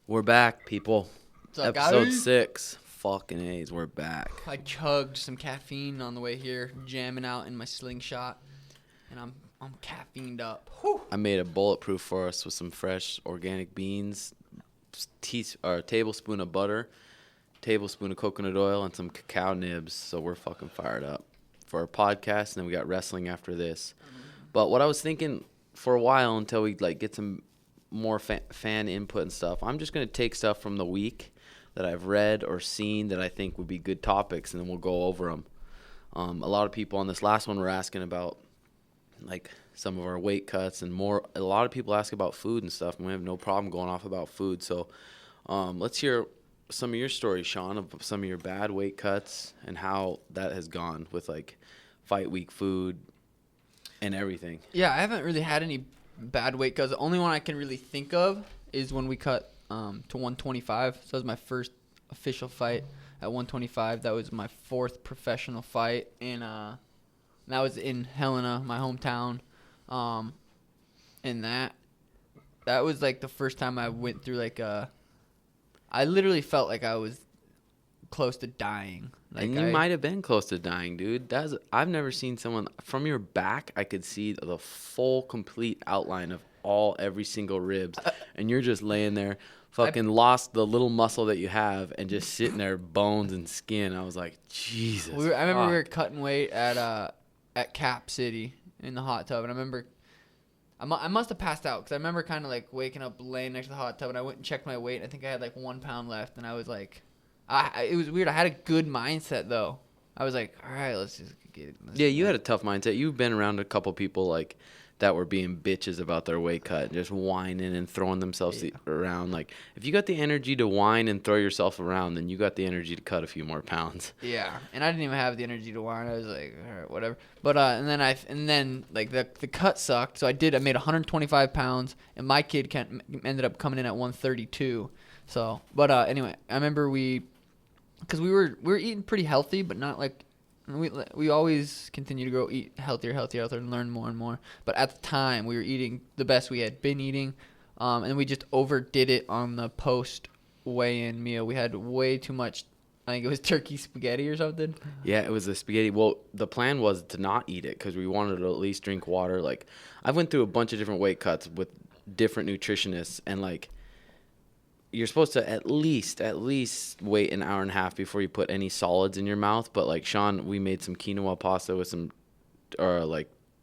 We're back, people. What's up, Episode guys? 6. Fucking A's, we're back. I chugged some caffeine on the way here, jamming out in my slingshot, and I'm caffeined up. Whew. I made a bulletproof for us with some fresh organic beans, a tablespoon of butter, tablespoon of coconut oil, and some cacao nibs. So we're fucking fired up for our podcast, and then we got wrestling after this. But what I was thinking for a while until we get some more fan input and stuff, I'm just going to take stuff from the week that I've read or seen that I think would be good topics, and then we'll go over them. A lot of people on this last one were asking about some of our weight cuts and more. A lot of people ask about food and stuff, and we have no problem going off about food. So let's hear some of your stories, Sean, of some of your bad weight cuts and how that has gone with fight week food and everything. Yeah, I haven't really had any bad weight cuts. The only one I can really think of is when we cut to 125. So that was my first official fight at 125. That was my fourth professional fight, and that was in Helena, my hometown. And that was the first time I went through I literally felt like I was close to dying. And you might have been close to dying, dude. I've never seen someone from your back. I could see the full, complete outline of every single ribs, and you're just laying there, fucking lost the little muscle that you have, and just sitting there, bones and skin. I was like, Jesus. I remember we were cutting weight at Cap City in the hot tub, and I remember I must have passed out because I remember kind of waking up, laying next to the hot tub, and I went and checked my weight. And I think I had 1 pound left, and I was like. It was weird. I had a good mindset, though. I was like, all right, let's just get this. Yeah, you had a tough mindset. You've been around a couple people that were being bitches about their weight cut and just whining and throwing themselves around. If you got the energy to whine and throw yourself around, then you got the energy to cut a few more pounds. Yeah, and I didn't even have the energy to whine. I was like, all right, whatever. But and then the cut sucked. So I made 125 pounds, and my kid ended up coming in at 132. So, but anyway, I remember because we were eating pretty healthy, but not we always continue to eat healthier, and learn more and more. But at the time, we were eating the best we had been eating, and we just overdid it on the post weigh-in meal. We had way too much. I think it was turkey spaghetti or something. Yeah, it was the spaghetti. Well, the plan was to not eat it because we wanted to at least drink water. I went through a bunch of different weight cuts with different nutritionists, and you're supposed to at least wait an hour and a half before you put any solids in your mouth. But Sean, we made some quinoa pasta with some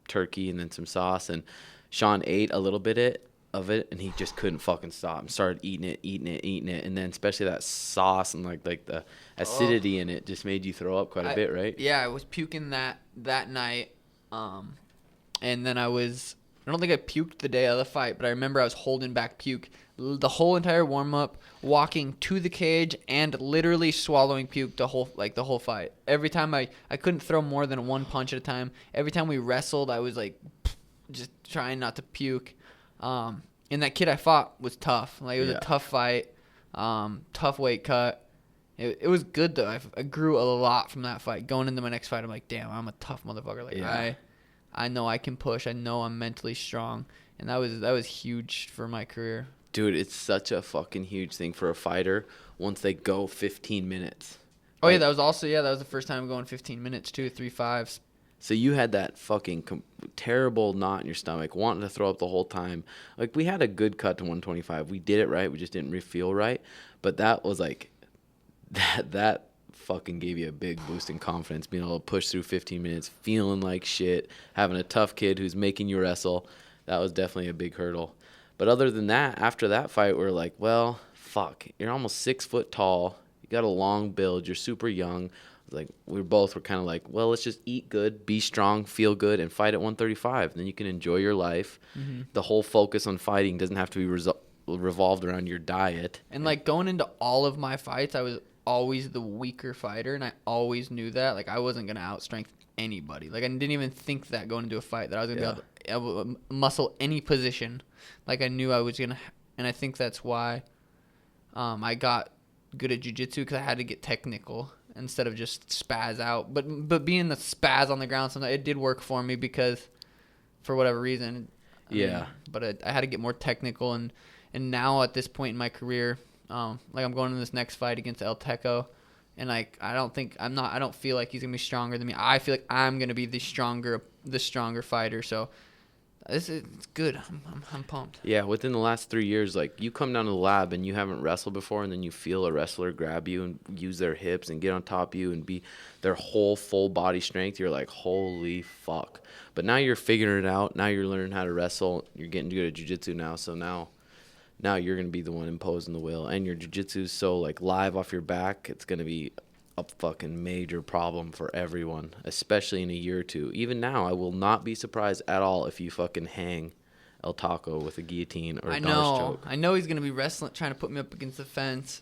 turkey and then some sauce, and Sean ate a little bit of it, and he just couldn't fucking stop and started eating it, and then especially that sauce and the acidity in it just made you throw up quite a bit, right? Yeah, I was puking that night, and then I don't think I puked the day of the fight, but I remember I was holding back puke the whole entire warm-up, walking to the cage, and literally swallowing puke the whole fight. Every time I couldn't throw more than one punch at a time. Every time we wrestled, I was just trying not to puke. And that kid I fought was tough. It was a tough fight, tough weight cut. It was good though. I grew a lot from that fight. Going into my next fight, I'm like, damn, I'm a tough motherfucker. I know I can push. I know I'm mentally strong, and that was huge for my career. Dude, it's such a fucking huge thing for a fighter once they go 15 minutes. Oh, yeah, that was the first time going 15 minutes, too, 3 5s. So you had that fucking terrible knot in your stomach, wanting to throw up the whole time. We had a good cut to 125. We did it right. We just didn't feel right. But that was that fucking gave you a big boost in confidence, being able to push through 15 minutes, feeling like shit, having a tough kid who's making you wrestle. That was definitely a big hurdle. But other than that, after that fight, we were like, well, fuck, you're almost 6 foot tall. You got a long build. You're super young. We both were kind of like, well, let's just eat good, be strong, feel good, and fight at 135. Then you can enjoy your life. Mm-hmm. The whole focus on fighting doesn't have to be revolved around your diet. And going into all of my fights, I was always the weaker fighter, and I always knew that. I wasn't going to outstrength anybody. I didn't even think that going into a fight that I was going to be able to muscle any position. I knew I was going to, and I think that's why I got good at jiu-jitsu, because I had to get technical instead of just spaz out. But being the spaz on the ground, sometimes it did work for me because, for whatever reason. I had to get more technical, and now at this point in my career, Like I'm going in this next fight against El Teco, and like I don't feel like he's gonna be stronger than me. I feel like I'm gonna be the stronger fighter. So it's good. I'm pumped. Yeah, within the last 3 years, like, you come down to the lab and you haven't wrestled before, and then you feel a wrestler grab you and use their hips and get on top of you and be their whole full body strength. You're like, holy fuck. But now you're figuring it out. Now you're learning how to wrestle. You're getting good at jiu-jitsu now. So now you're going to be the one imposing the will. And your jiu-jitsu is so, like, live off your back, it's going to be a fucking major problem for everyone, especially in a year or two. Even now, I will not be surprised at all if you fucking hang El Taco with a guillotine or a Danish choke. I know he's going to be wrestling, trying to put me up against the fence.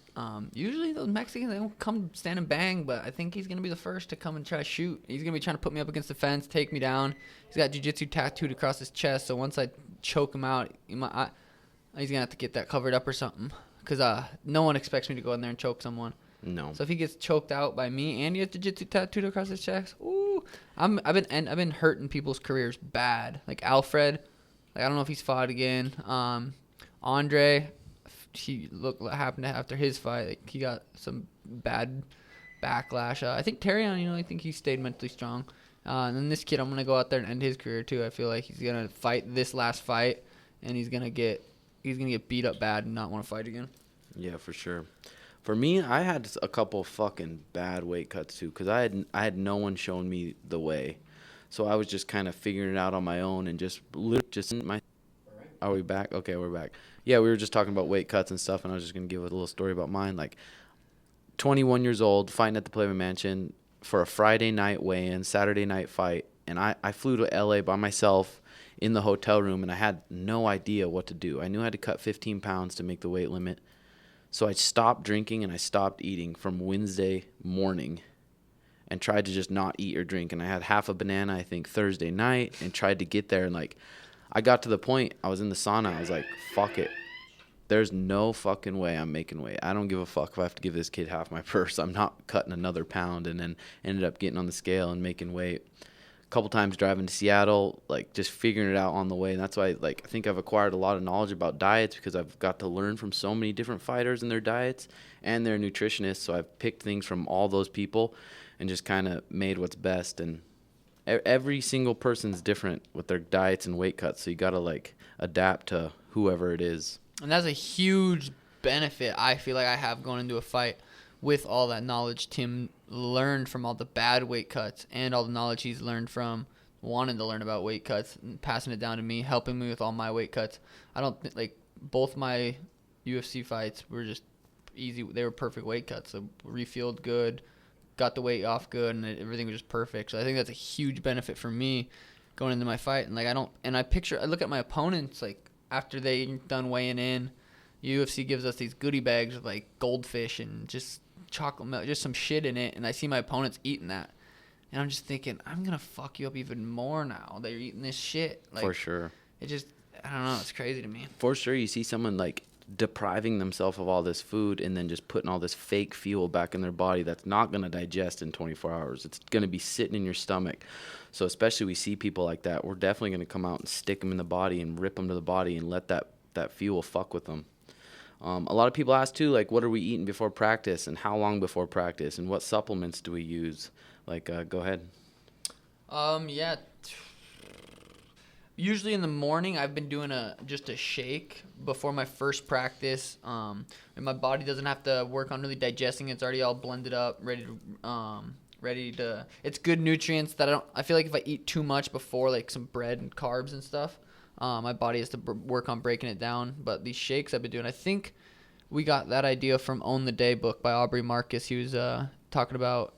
Usually those Mexicans, they don't come stand and bang, but I think he's going to be the first to come and try to shoot. He's going to be trying to put me up against the fence, take me down. He's got jiu-jitsu tattooed across his chest, so once I choke him out, he's going to have to get that covered up or something, because no one expects me to go in there and choke someone. No. So if he gets choked out by me and he has jiu-jitsu tattooed across his chest, ooh, I've been hurting people's careers bad. Like Alfred, like I don't know if he's fought again. Andre, what happened after his fight. Like he got some bad backlash. I think Terrion, I think he stayed mentally strong. And then this kid, I'm gonna go out there and end his career too. I feel like he's gonna fight this last fight, and he's gonna get beat up bad and not want to fight again. Yeah, for sure. For me, I had a couple fucking bad weight cuts too, because I had no one showing me the way, so I was just kind of figuring it out on my own and just my. Are we back? Okay, we're back. Yeah, we were just talking about weight cuts and stuff, and I was just gonna give a little story about mine. Like, 21 years old, fighting at the Playboy Mansion for a Friday night weigh-in, Saturday night fight, and I flew to LA by myself in the hotel room, and I had no idea what to do. I knew I had to cut 15 pounds to make the weight limit. So I stopped drinking and I stopped eating from Wednesday morning and tried to just not eat or drink. And I had half a banana, I think, Thursday night, and tried to get there. And, like, I got to the point, I was in the sauna. I was like, fuck it. There's no fucking way I'm making weight. I don't give a fuck if I have to give this kid half my purse. I'm not cutting another pound. And then ended up getting on the scale and making weight. Couple times driving to Seattle, like just figuring it out on the way. And that's why, like, I think I've acquired a lot of knowledge about diets, because I've got to learn from so many different fighters and their diets and their nutritionists. So I've picked things from all those people and just kind of made what's best. And every single person's different with their diets and weight cuts. So you got to, like, adapt to whoever it is. And that's a huge benefit I feel like I have going into a fight. With all that knowledge Tim learned from all the bad weight cuts and all the knowledge he's learned from wanting to learn about weight cuts and passing it down to me, helping me with all my weight cuts. I don't think, like, both my UFC fights were just easy. They were perfect weight cuts. So refueled good, got the weight off good, and everything was just perfect. So I think that's a huge benefit for me going into my fight. And, like, I look at my opponents, like, after they done weighing in, UFC gives us these goodie bags with, like, goldfish and just chocolate milk, just some shit in it, and I see my opponents eating that, and I'm just thinking, I'm gonna fuck you up even more now that you're eating this shit. Like, for sure. It just, I don't know, it's crazy to me. For sure, you see someone, like, depriving themselves of all this food and then just putting all this fake fuel back in their body that's not going to digest in 24 hours. It's going to be sitting in your stomach. So especially we see people like that, we're definitely going to come out and stick them in the body and rip them to the body and let that fuel fuck with them. A lot of people ask too, like, what are we eating before practice and how long before practice and what supplements do we use? Like, go ahead. Yeah. Usually in the morning, I've been doing just a shake before my first practice, and my body doesn't have to work on really digesting. It's already all blended up, ready to. It's good nutrients that I feel like if I eat too much before, like some bread and carbs and stuff, my body has to work on breaking it down. But these shakes I've been doing, I think we got that idea from Own the Day book by Aubrey Marcus. He was talking about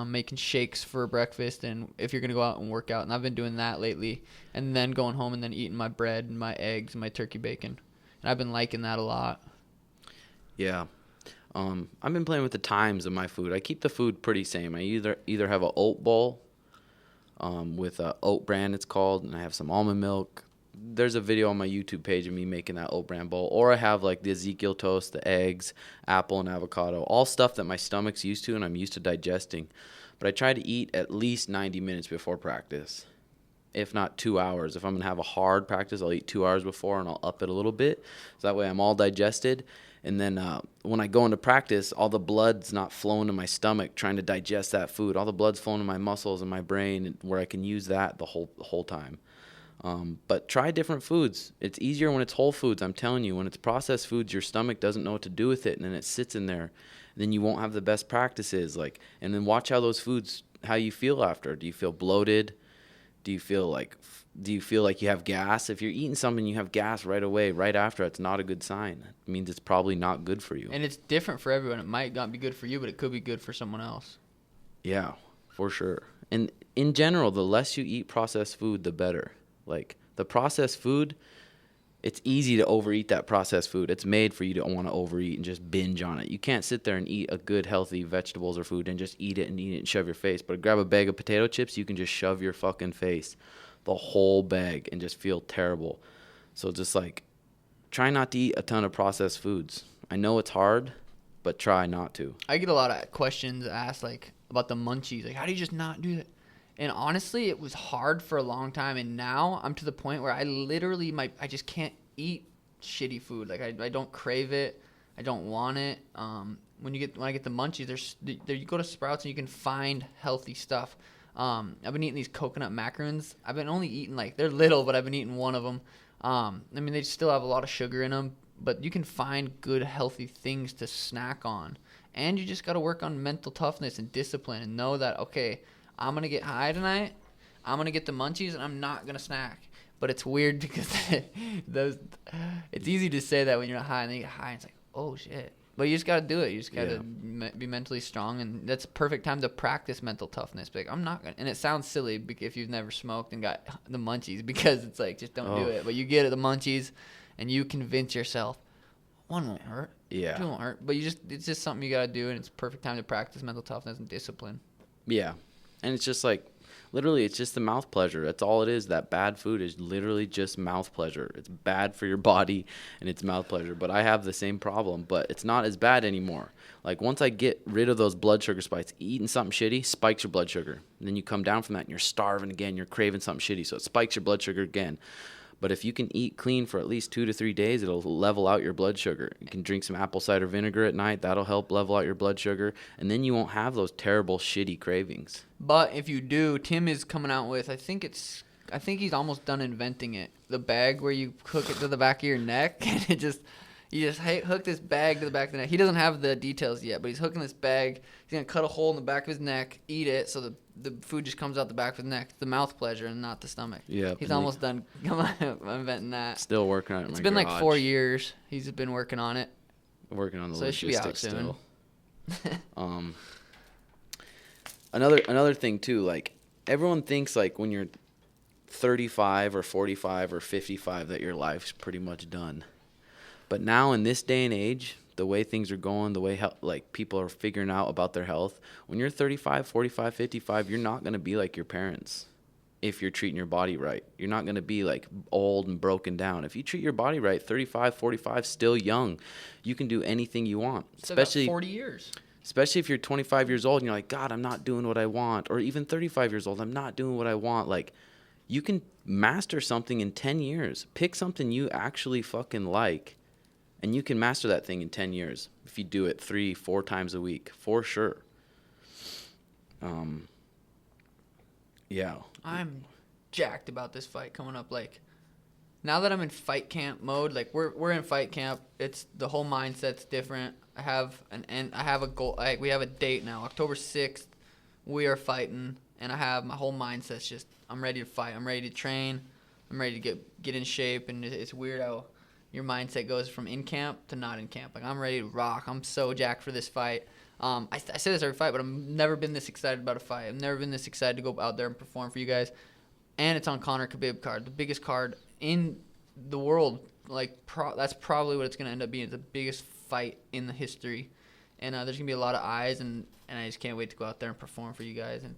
making shakes for breakfast and if you're going to go out and work out. And I've been doing that lately, and then going home and then eating my bread and my eggs and my turkey bacon. And I've been liking that a lot. Yeah. I've been playing with the times of my food. I keep the food pretty same. I either have an oat bowl with a oat bran, it's called, and I have some almond milk. There's a video on my YouTube page of me making that oat bran bowl. Or I have, like, the Ezekiel toast, the eggs, apple, and avocado. All stuff that my stomach's used to and I'm used to digesting. But I try to eat at least 90 minutes before practice, if not 2 hours. If I'm going to have a hard practice, I'll eat 2 hours before and I'll up it a little bit. So that way I'm all digested. And then when I go into practice, all the blood's not flowing to my stomach trying to digest that food. All the blood's flowing to my muscles and my brain where I can use that the whole time. But try different foods. It's easier when it's whole foods. I'm telling you, when it's processed foods, your stomach doesn't know what to do with it, and then it sits in there. Then you won't have the best practices. And then watch how those foods, how you feel after. Do you feel bloated? Do you feel like you have gas? If you're eating something you have gas right away, right after, it's not a good sign. It means it's probably not good for you. And it's different for everyone. It might not be good for you, but it could be good for someone else. Yeah, for sure. And in general, the less you eat processed food, the better. Like the processed food, it's easy to overeat that processed food. It's made for you to want to overeat and just binge on it. You can't sit there and eat a good, healthy vegetables or food and just eat it and shove your face. But grab a bag of potato chips, you can just shove your fucking face, the whole bag, and just feel terrible. So just try not to eat a ton of processed foods. I know it's hard, but try not to. I get a lot of questions asked about the munchies. How do you just not do that? And honestly, it was hard for a long time, and now I'm to the point where I literally I just can't eat shitty food. I don't crave it, I don't want it. When I get the munchies, you go to Sprouts and you can find healthy stuff. I've been eating these coconut macaroons. I've been only eating they're little, but I've been eating one of them. They still have a lot of sugar in them, but you can find good healthy things to snack on, and you just got to work on mental toughness and discipline and know that okay, I'm going to get high tonight, I'm going to get the munchies, and I'm not going to snack. But it's weird because it's easy to say that when you're not high, and then you get high, and it's oh, shit. But you just got to do it. You just got to be mentally strong, and that's a perfect time to practice mental toughness. I'm not going to. And it sounds silly if you've never smoked and got the munchies because it's just don't do it. But you get the munchies, and you convince yourself, one won't hurt. Yeah. Two won't hurt. But it's just something you got to do, and it's a perfect time to practice mental toughness and discipline. Yeah. And it's just literally, it's just the mouth pleasure. That's all it is. That bad food is literally just mouth pleasure. It's bad for your body, and it's mouth pleasure. But I have the same problem, but it's not as bad anymore. Once I get rid of those blood sugar spikes, eating something shitty spikes your blood sugar. And then you come down from that, and you're starving again. You're craving something shitty, so it spikes your blood sugar again. But if you can eat clean for at least 2 to 3 days, it'll level out your blood sugar. You can drink some apple cider vinegar at night. That'll help level out your blood sugar. And then you won't have those terrible, shitty cravings. But if you do, Tim is coming out with, I think he's almost done inventing it. The bag where you hook it to the back of your neck, and you just hook this bag to the back of the neck. He doesn't have the details yet, but he's hooking this bag. He's going to cut a hole in the back of his neck, eat it, so the food just comes out the back of his neck. The mouth pleasure and not the stomach. Yeah. He's almost done inventing that. Still working on it. It's been garage. 4 years. He's been working on it. Working on the so logistics it should be out soon. Another thing too, everyone thinks when you're 35 or 45 or 55 that your life's pretty much done. But now in this day and age, the way things are going, the way people are figuring out about their health, when you're 35, 45, 55, you're not going to be like your parents if you're treating your body right. You're not going to be old and broken down. If you treat your body right, 35, 45, still young, you can do anything you want. Especially 40 years. Especially if you're 25 years old and you're God, I'm not doing what I want. Or even 35 years old, I'm not doing what I want. You can master something in 10 years. Pick something you actually fucking like. And you can master that thing in 10 years if you do it 3-4 times a week, for sure. Yeah. I'm jacked about this fight coming up. Now that I'm in fight camp mode, we're in fight camp. It's the whole mindset's different. I have a goal. We have a date now, October 6th. We are fighting, and I have my whole mindset's just I'm ready to fight. I'm ready to train. I'm ready to get in shape, and it's weird how your mindset goes from in camp to not in camp. I'm ready to rock. I'm so jacked for this fight. I say this every fight, but I've never been this excited about a fight. I've never been this excited to go out there and perform for you guys. And it's on Conor Khabib card, the biggest card in the world. That's probably what it's going to end up being. It's the biggest fight in the history. And there's going to be a lot of eyes, and I just can't wait to go out there and perform for you guys. And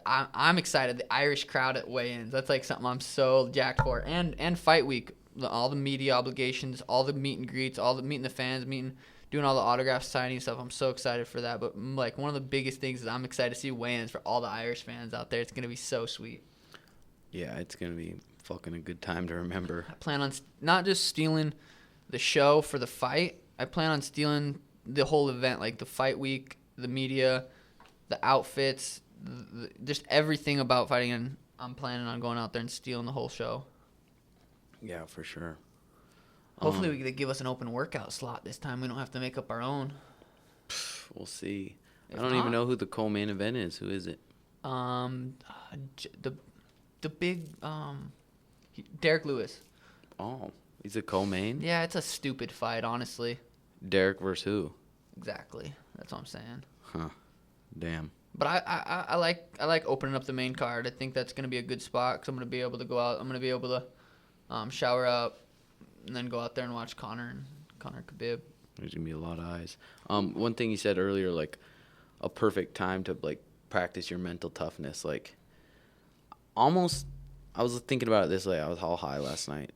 I'm excited. The Irish crowd at weigh-ins, that's something I'm so jacked for. And fight week. All the media obligations, all the meet and greets, all the meeting the fans, doing all the autograph signing stuff. I'm so excited for that. But one of the biggest things is I'm excited to see weigh-ins for all the Irish fans out there. It's gonna be so sweet. Yeah, it's gonna be fucking a good time to remember. I plan on not just stealing the show for the fight, I plan on stealing the whole event, like the fight week, the media, the outfits, just everything about fighting. And I'm planning on going out there and stealing the whole show. Yeah, for sure. Hopefully, we give us an open workout slot this time. We don't have to make up our own. We'll see. If I don't even know who the co-main event is. Who is it? The big Derek Lewis. Oh, he's a co-main? Yeah, it's a stupid fight, honestly. Derek versus who? Exactly. That's what I'm saying. Huh. Damn. But I like opening up the main card. I think that's gonna be a good spot because I'm gonna be able to go out. I'm gonna be able to shower up and then go out there and watch Connor Khabib. There's gonna be a lot of eyes. One thing you said earlier, like a perfect time to like practice your mental toughness. Like almost, I was thinking about it this way. I was all high last night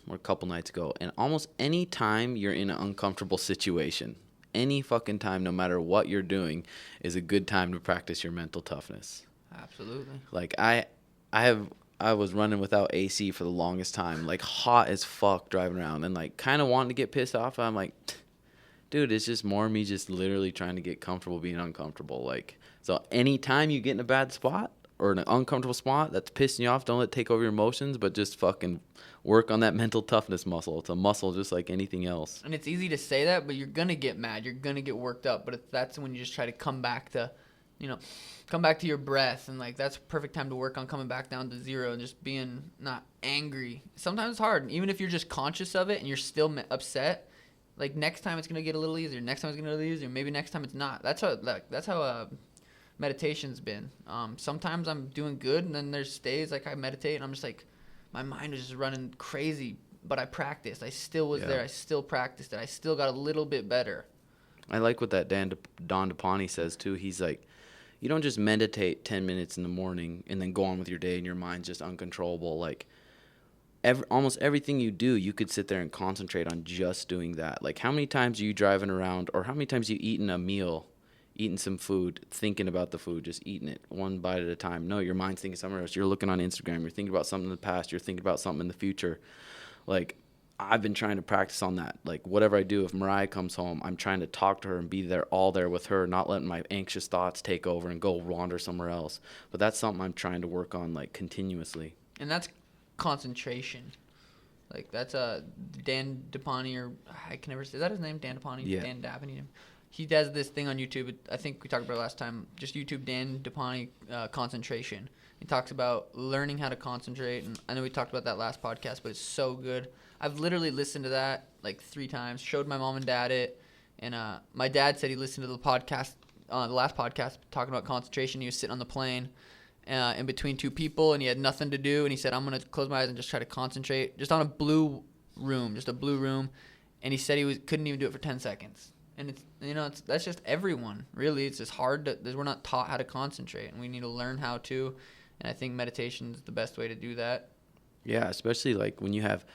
or a couple nights ago, and almost any time you're in an uncomfortable situation, any fucking time, no matter what you're doing, is a good time to practice your mental toughness. Absolutely. Like I was running without AC for the longest time, like hot as fuck driving around, and like kind of wanting to get pissed off. I'm like, dude, it's just more me just literally trying to get comfortable being uncomfortable. Like, so anytime you get in a bad spot or an uncomfortable spot that's pissing you off, don't let it take over your emotions, but just fucking work on that mental toughness muscle. It's a muscle just like anything else. And it's easy to say that, but you're going to get mad. You're going to get worked up. But that's when you just try to come back to your breath. And, like, that's a perfect time to work on coming back down to zero and just being not angry. Sometimes it's hard. Even if you're just conscious of it and you're still upset, like, next time it's going to get a little easier. Next time it's going to get a little easier. Maybe next time it's not. That's how meditation's been. Sometimes I'm doing good, and then there's days, like, I meditate, and I'm just, like, my mind is just running crazy. But I practiced. I still was there. I still practiced it. I still got a little bit better. I like what that Don DePonte says, too. He's like, you don't just meditate 10 minutes in the morning and then go on with your day and your mind's just uncontrollable. Like, almost everything you do, you could sit there and concentrate on just doing that. Like, how many times are you driving around, or how many times you eating a meal, eating some food, thinking about the food, just eating it one bite at a time? No, your mind's thinking somewhere else. You're looking on Instagram. You're thinking about something in the past. You're thinking about something in the future. Like, I've been trying to practice on that. Like, whatever I do, if Mariah comes home, I'm trying to talk to her and be there with her, not letting my anxious thoughts take over and go wander somewhere else. But that's something I'm trying to work on, like, continuously. And that's concentration. Like, that's Dan DePonte, or I can never say, is that his name? Dan DePonte? Yeah. Dan Dabney. He does this thing on YouTube. I think we talked about it last time. Just YouTube Dan DePonte concentration. He talks about learning how to concentrate. And I know we talked about that last podcast, but it's so good. I've literally listened to that like 3 times. Showed my mom and dad it. And my dad said he listened to the podcast, the last podcast, talking about concentration. He was sitting on the plane in between 2 people, and he had nothing to do. And he said, I'm going to close my eyes and just try to concentrate. Just on a blue room. And he said couldn't even do it for 10 seconds. And that's just everyone, really. It's just hard we're not taught how to concentrate, and we need to learn how to. And I think meditation is the best way to do that. Yeah, especially like when you have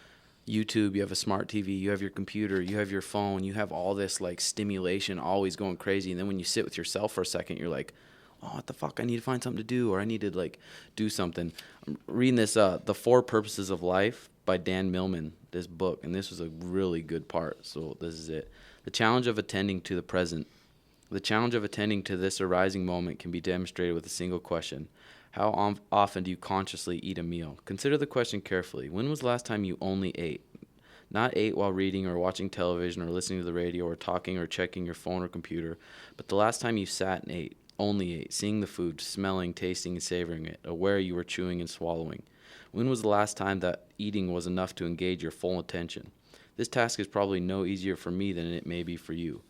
YouTube, you have a smart TV, you have your computer, you have your phone, you have all this like stimulation always going crazy. And then when you sit with yourself for a second, you're like, oh, what the fuck? I need to find something to do, or I need to like do something. I'm reading this, The 4 Purposes of Life by Dan Millman, this book, and this was a really good part. So this is it. The challenge of attending to the present. The challenge of attending to this arising moment can be demonstrated with a single question. How often do you consciously eat a meal? Consider the question carefully. When was the last time you only ate? Not ate while reading or watching television or listening to the radio or talking or checking your phone or computer, but the last time you sat and ate, only ate, seeing the food, smelling, tasting, and savoring it, aware you were chewing and swallowing. When was the last time that eating was enough to engage your full attention? This task is probably no easier for me than it may be for you.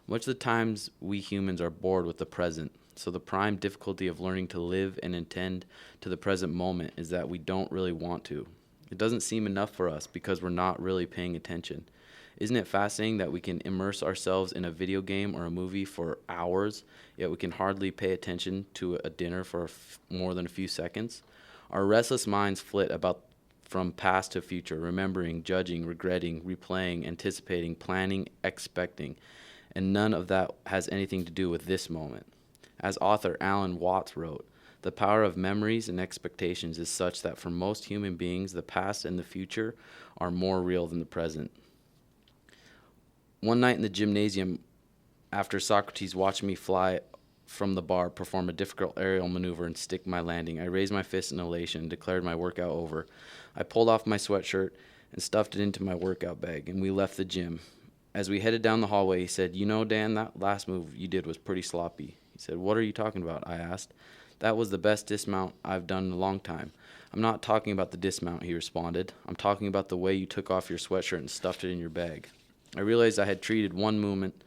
Much of the times we humans are bored with the present. So the prime difficulty of learning to live and attend to the present moment is that we don't really want to. It doesn't seem enough for us because we're not really paying attention. Isn't it fascinating that we can immerse ourselves in a video game or a movie for hours, yet we can hardly pay attention to a dinner for more than a few seconds? Our restless minds flit about from past to future, remembering, judging, regretting, replaying, anticipating, planning, expecting, and none of that has anything to do with this moment. As author Alan Watts wrote, the power of memories and expectations is such that for most human beings, the past and the future are more real than the present. One night in the gymnasium, after Socrates watched me fly from the bar, perform a difficult aerial maneuver, and stick my landing, I raised my fist in elation and declared my workout over. I pulled off my sweatshirt and stuffed it into my workout bag, and we left the gym. As we headed down the hallway, he said, "You know, Dan, that last move you did was pretty sloppy." He said, "What are you talking about?" I asked. "That was the best dismount I've done in a long time." "I'm not talking about the dismount," he responded. "I'm talking about the way you took off your sweatshirt and stuffed it in your bag." I realized I had treated one moment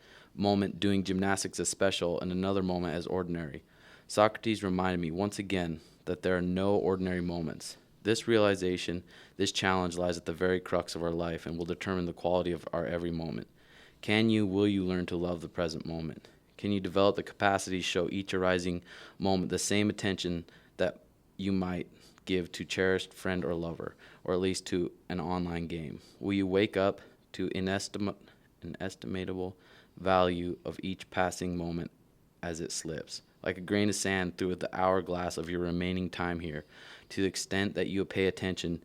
doing gymnastics as special and another moment as ordinary. Socrates reminded me once again that there are no ordinary moments. This realization, this challenge lies at the very crux of our life and will determine the quality of our every moment. Will you learn to love the present moment? Can you develop the capacity to show each arising moment the same attention that you might give to cherished friend or lover, or at least to an online game? Will you wake up to inestimable value of each passing moment as it slips, like a grain of sand through the hourglass of your remaining time here? To the extent that you pay attention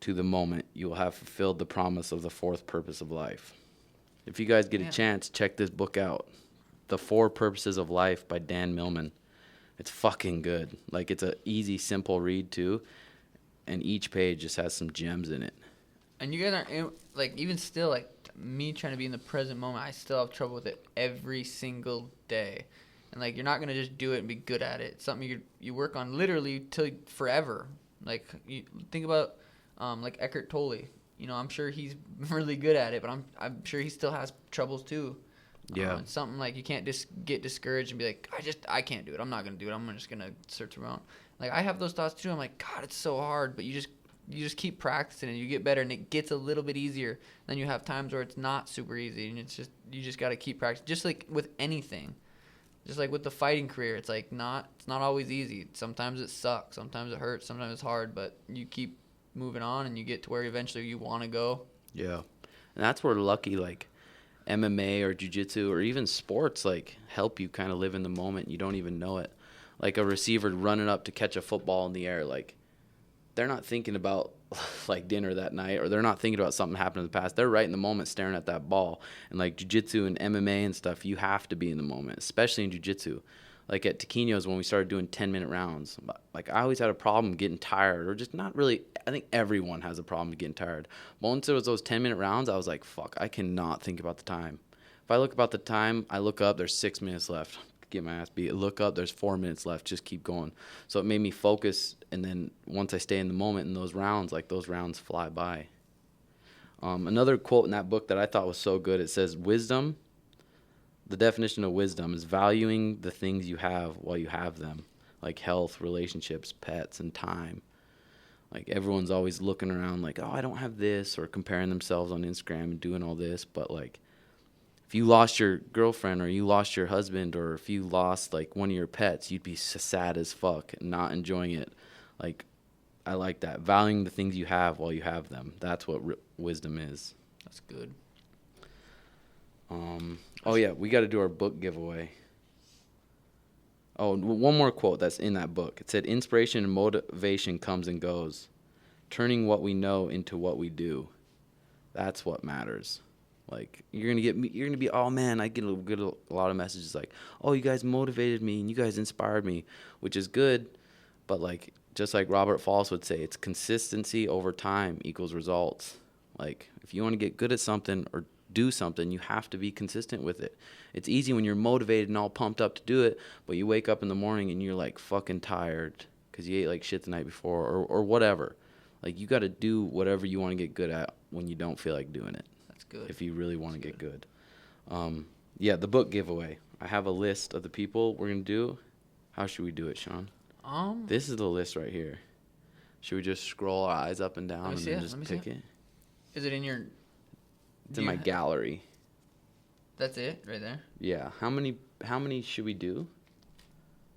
to the moment, you will have fulfilled the promise of the fourth purpose of life. If you guys get a chance, check this book out. The Four Purposes of Life by Dan Millman. It's fucking good. Like, it's a easy, simple read, too. And each page just has some gems in it. And you guys aren't, like, even still, like, me trying to be in the present moment, I still have trouble with it every single day. And, like, you're not going to just do it and be good at it. It's something you work on literally till forever. Like, you think about, like, Eckhart Tolle. You know, I'm sure he's really good at it, but I'm sure he still has troubles, too. Yeah. It's something like you can't just get discouraged and be like, I can't do it. I'm not going to do it. I'm just going to search around. Like, I have those thoughts, too. I'm like, God, it's so hard. But you just keep practicing and you get better and it gets a little bit easier. Then you have times where it's not super easy and you just got to keep practicing. Just like with anything. Just like with the fighting career, it's like it's not always easy. Sometimes it sucks. Sometimes it hurts. Sometimes it's hard. But you keep moving on and you get to where eventually you want to go. Yeah. And that's where lucky, like, MMA or jiu-jitsu or even sports, like, help you kind of live in the moment. You don't even know it. Like a receiver running up to catch a football in the air, like, they're not thinking about, like, dinner that night, or they're not thinking about something happened in the past. They're right in the moment staring at that ball. And, like, jiu-jitsu and MMA and stuff, you have to be in the moment, especially in jiu-jitsu. Like, at Taquinos, when we started doing 10-minute rounds, like, I always had a problem getting tired, or just not really. I think everyone has a problem getting tired. But once it was those 10-minute rounds, I was like, fuck, I cannot think about the time. If I look about the time, I look up, there's 6 minutes left. Get my ass beat. Look up, there's 4 minutes left. Just keep going. So it made me focus, and then once I stay in the moment in those rounds, like, those rounds fly by. Another quote in that book that I thought was so good, it says, wisdom, the definition of wisdom is valuing the things you have while you have them, like health, relationships, pets, and time. Like, everyone's always looking around like, oh, I don't have this, or comparing themselves on Instagram and doing all this. But, like, if you lost your girlfriend or you lost your husband or if you lost, like, one of your pets, you'd be sad as fuck and not enjoying it. Like, I like that. Valuing the things you have while you have them. That's what wisdom is. That's good. Oh, yeah, we got to do our book giveaway. Oh, one more quote that's in that book. It said, inspiration and motivation comes and goes, turning what we know into what we do. That's what matters. Like, you're gonna be, oh man, I get a lot of messages like, oh, you guys motivated me and you guys inspired me, which is good, but, like, just like Robert Falls would say, it's consistency over time equals results. Like, if you want to get good at something or do something, you have to be consistent with it. It's easy when you're motivated and all pumped up to do it, but you wake up in the morning and you're, like, fucking tired because you ate like shit the night before or whatever. Like, you got to do whatever you want to get good at when you don't feel like doing it. That's good. If you really want to get good. Yeah, the book giveaway. I have a list of the people we're going to do. How should we do it, Sean? This is the list right here. Should we just scroll our eyes up and down and then just pick it? Is it in your... It's in my gallery. That's it, right there? Yeah. How many should we do?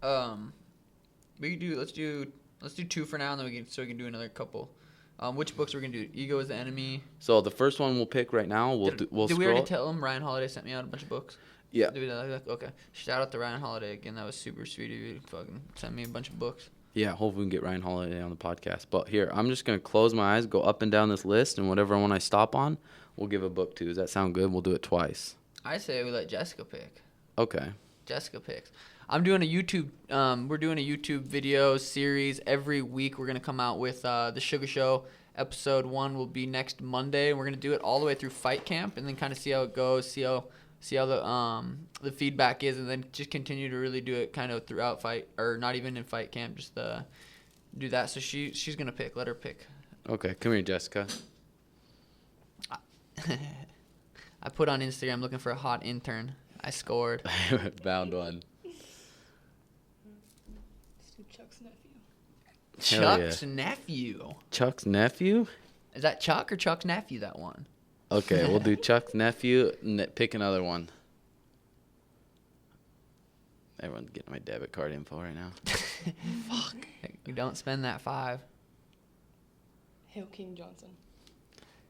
We can do... Let's do 2 for now, and then we can do another couple. Which books are we gonna do? Ego is the Enemy. So the first one we'll pick right now. Did we already tell him Ryan Holiday sent me out a bunch of books? Yeah. Okay. Shout out to Ryan Holiday again. That was super sweet of you to fucking send me a bunch of books. Yeah, hopefully we can get Ryan Holiday on the podcast. But here, I'm just going to close my eyes, go up and down this list, and whatever one I stop on, we'll give a book to. Does that sound good? We'll do it twice. I say we let Jessica pick. Okay. Jessica picks. I'm doing a YouTube. We're doing a YouTube video series every week. We're gonna come out with the Sugar Show. Episode 1 will be next Monday, and we're gonna do it all the way through fight camp, and then kind of see how it goes, see how the feedback is, and then just continue to really do it kind of throughout fight, or not even in fight camp, just do that. So she's gonna pick. Let her pick. Okay, come here, Jessica. I put on Instagram looking for a hot intern. I scored. Found one. Chuck's nephew. Chuck's nephew. Chuck's nephew? Is that Chuck or Chuck's nephew, that one? Okay, we'll do Chuck's nephew. Pick another one. Everyone's getting my debit card info right now. Fuck. You don't spend that 5. Hail King Johnson.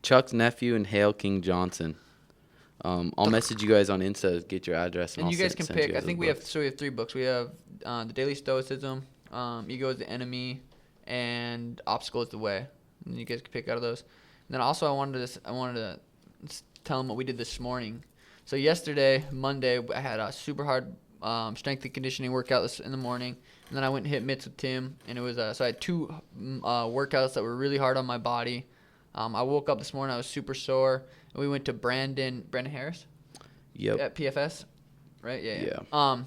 Chuck's nephew and Hail King Johnson. I'll message you guys on Insta to get your address. And I'll you guys can send pick. you I guys think those we books. have 3 books. We have The Daily Stoicism, Ego is the Enemy, and Obstacle is the Way. And you guys can pick out of those. And then also I wanted to tell them what we did this morning. So yesterday, Monday, I had a super hard strength and conditioning workout in the morning, and then I went and hit mitts with Tim, and it was so I had 2 workouts that were really hard on my body. I woke up this morning, I was super sore, and we went to Brandon Harris. Yep. At PFS, right? Yeah.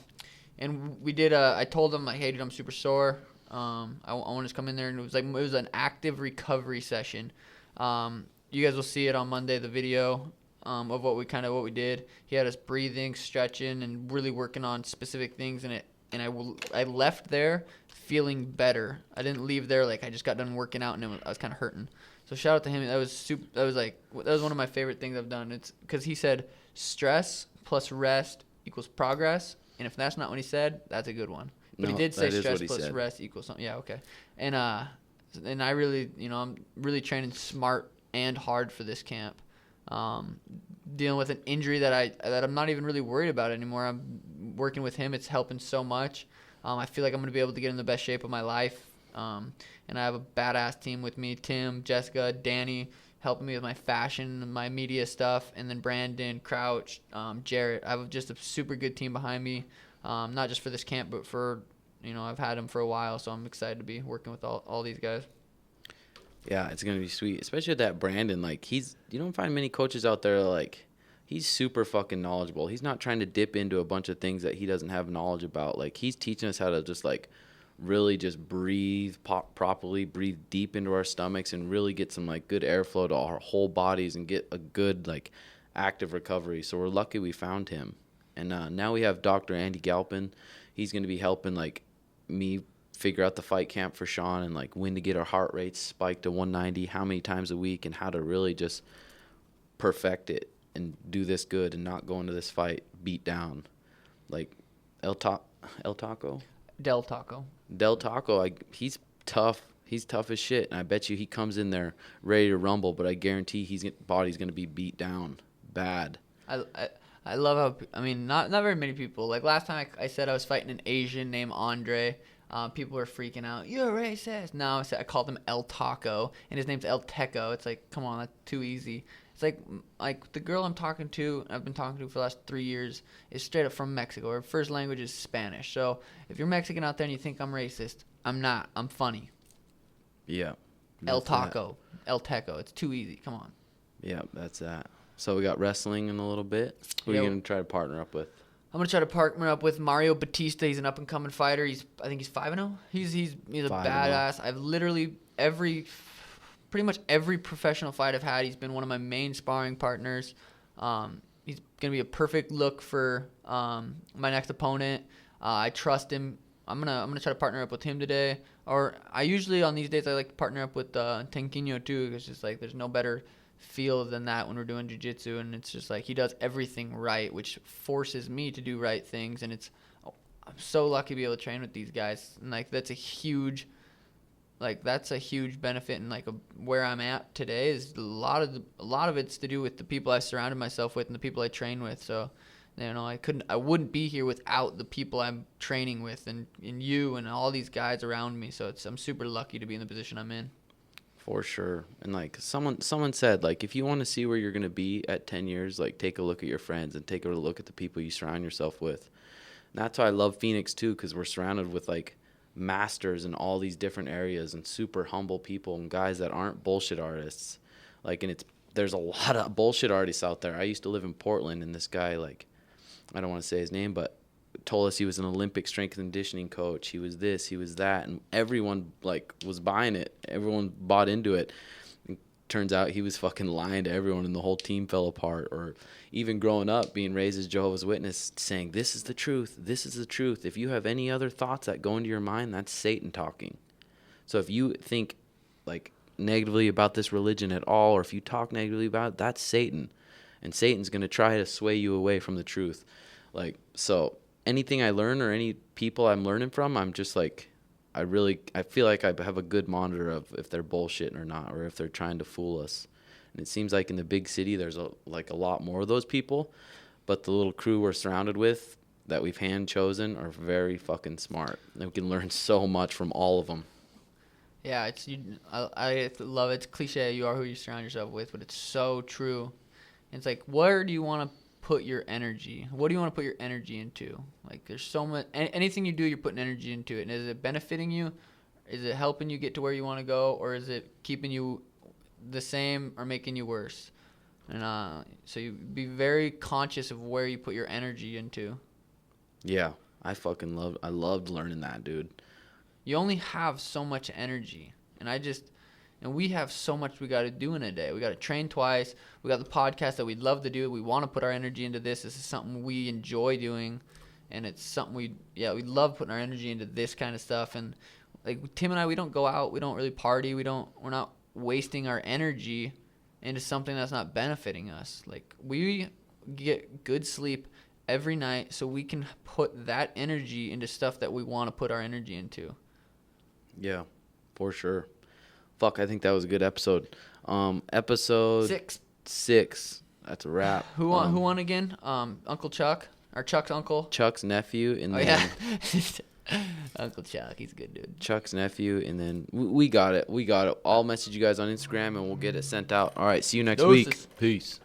And we did. I told him like, hey, dude, I'm super sore. I want to come in there, and it was an active recovery session. You guys will see it on Monday, the video of what we did. He had us breathing, stretching, and really working on specific things. And I left there feeling better. I didn't leave there like I just got done working out and I was kind of hurting. So shout out to him. That was one of my favorite things I've done. It's because he said stress plus rest equals progress. And if that's not what he said, that's a good one. But No, he did say that is stress what he plus said. rest equals something. Yeah, okay. And I really, I'm really training smart and hard for this camp. Dealing with an injury that I'm not even really worried about anymore. I'm working with him. It's helping so much. I feel like I'm going to be able to get in the best shape of my life. And I have a badass team with me, Tim, Jessica, Danny, helping me with my fashion and my media stuff, and then Brandon, Crouch, Jarrett. I have just a super good team behind me, not just for this camp, but for, I've had them for a while, so I'm excited to be working with all these guys. Yeah, it's going to be sweet. Especially with that Brandon. Like, you don't find many coaches out there, like, he's super fucking knowledgeable. He's not trying to dip into a bunch of things that he doesn't have knowledge about. Like, he's teaching us how to just, like, really just breathe properly, breathe deep into our stomachs, and really get some, like, good airflow to our whole bodies and get a good, like, active recovery. So we're lucky we found him. And now we have Dr. Andy Galpin. He's going to be helping, like, me figure out the fight camp for Sean and, like, when to get our heart rates spiked to 190, how many times a week, and how to really just perfect it and do this good and not go into this fight beat down. Like, Del Taco, he's tough. He's tough as shit, and I bet you he comes in there ready to rumble, but I guarantee his body's going to be beat down bad. I love how, not very many people, like last time I said I was fighting an Asian named Andre. People were freaking out. You're racist. No, I called him El Taco, and his name's El Teco. It's like, come on, that's too easy. It's like the girl I've been talking to for the last 3 years, is straight up from Mexico. Her first language is Spanish. So if you're Mexican out there and you think I'm racist, I'm not. I'm funny. Yeah. El Taco. El Teco. It's too easy. Come on. Yeah, that's that. So we got wrestling in a little bit. Who are you going to try to partner up with? I'm gonna try to partner up with Mario Batista. He's an up and coming fighter. I think he's 5-0. He's a 5-0. badass. I've literally pretty much every professional fight I've had, he's been one of my main sparring partners. He's gonna be a perfect look for my next opponent. I trust him. I'm gonna try to partner up with him today. Or I usually on these days I like to partner up with Tenquinho too. It's just like there's no better feel than that when we're doing jiu-jitsu, and it's just like he does everything right, which forces me to do right things, and I'm so lucky to be able to train with these guys, and like that's a huge benefit, and like where I'm at today is a lot of it's to do with the people I surrounded myself with and the people I train with. So You know, I wouldn't be here without the people I'm training with and you and all these guys around me. So I'm super lucky to be in the position I'm in. For sure. And like someone said, like, if you want to see where you're going to be at 10 years, like, take a look at your friends and take a look at the people you surround yourself with. And that's why I love Phoenix too, because we're surrounded with like masters in all these different areas and super humble people and guys that aren't bullshit artists. Like, and there's a lot of bullshit artists out there. I used to live in Portland, and this guy, like, I don't want to say his name, but told us he was an Olympic strength and conditioning coach. He was this, he was that, and everyone like was buying it. Everyone bought into it. And turns out he was fucking lying to everyone, and the whole team fell apart. Or even growing up, being raised as Jehovah's Witness, saying, "This is the truth. This is the truth. If you have any other thoughts that go into your mind, that's Satan talking." So if you think like negatively about this religion at all, or if you talk negatively about it, that's Satan. And Satan's going to try to sway you away from the truth. Like, so anything I learn or any people I'm learning from, I'm just like, I feel like I have a good monitor of if they're bullshitting or not, or if they're trying to fool us. And it seems like in the big city, there's a lot more of those people. But the little crew we're surrounded with that we've hand chosen are very fucking smart. And we can learn so much from all of them. Yeah, I love it. It's cliche. You are who you surround yourself with, but it's so true. It's like, where do you want to put your energy? What do you want to put your energy into? Like, there's so much. Anything you do, you're putting energy into it. And is it benefiting you? Is it helping you get to where you want to go, or is it keeping you the same or making you worse? And so you be very conscious of where you put your energy into. Yeah, I loved learning that, dude. You only have so much energy, and we have so much we got to do in a day. We got to train twice. We got the podcast that we'd love to do. We want to put our energy into this. This is something we enjoy doing, and it's something we love putting our energy into this kind of stuff. And like Tim and I, we don't go out. We don't really party. We're not wasting our energy into something that's not benefiting us. Like, we get good sleep every night so we can put that energy into stuff that we want to put our energy into. Yeah, for sure. Fuck, I think that was a good episode. Episode 6. That's a wrap. Who won again? Uncle Chuck, or Chuck's uncle. Chuck's nephew, and then yeah. Uncle Chuck, he's a good dude. Chuck's nephew, and then we got it. I'll message you guys on Instagram, and we'll get it sent out. All right, see you next week. Peace.